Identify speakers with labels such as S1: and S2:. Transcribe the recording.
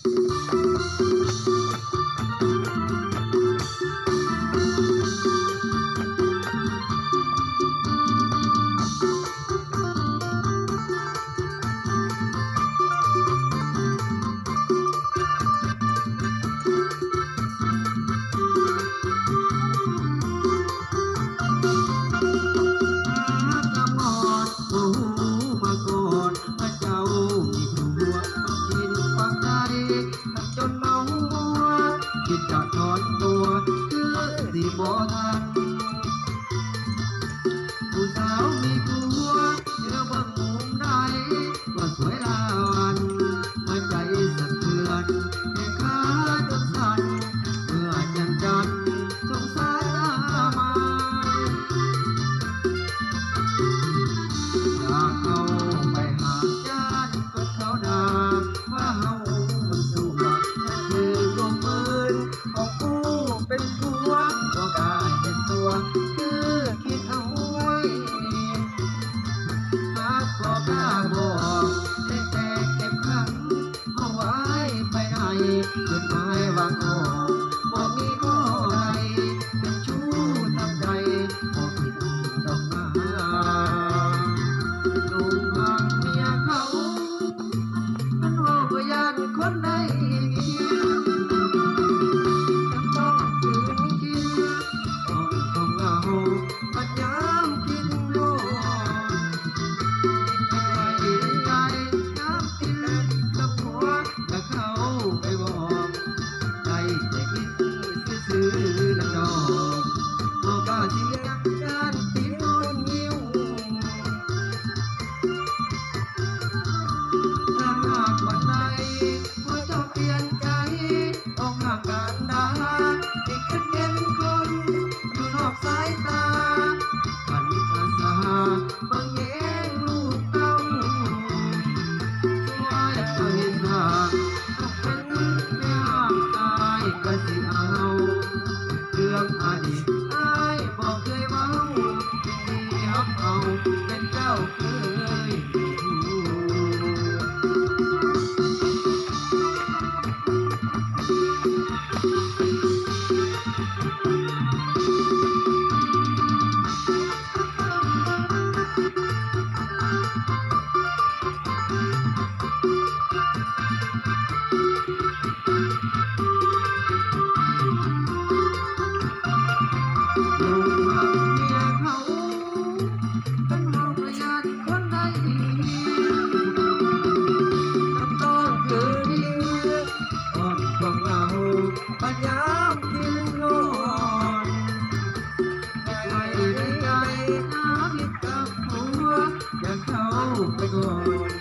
S1: คิดจะถอนตัวคือสิบ่ทันผู้สาวมีผัวเจอเบิ่งมุมใดว่าสวยลาวันหัวใจสะเทือนแค่ขาจนสั่นเมื่อยังจันสงสารตามาอยากเอาไปหาญาติก็เขาด่าว่าเฮามันสู้ว่านั่นคือลมมืนของผู้เป็นผัวก็กลายเป็นตัวคือคิดเอาไว้หากก็กล้าบอกแต่เก็บขังเอาไว้ไปไหนจดหมายวางออกบอกมีข้อใดเป็นชู้ทำใจบอกผิดดอกนาดูทางเมียเขามันว่าพยานคนใดปัญญามกินโลไปใจน้ำติดกับหัวแต่เขาไปบอกใจแต่คิดซื้อน้ำดอกบอกก็เสียการติดคนยิ้วถ้าหากวันไหนว่าเจ้าเปลี่ยนใจออกห่างกันได้อีกแค่เห็นคนอยู่นอกสายตาบางแย่งลูกเต้าช่วยเคยสาต้องเป็นแม่ห้ามตายก็สิเอาเรื่องอดีตอายบอกเคยเว้าที่ฮักเอาเป็นเจ้าเคยปัญญากินนอนไม่ได้ใจน้ำมิตรกับหัวอย่าเข้าไปก่อน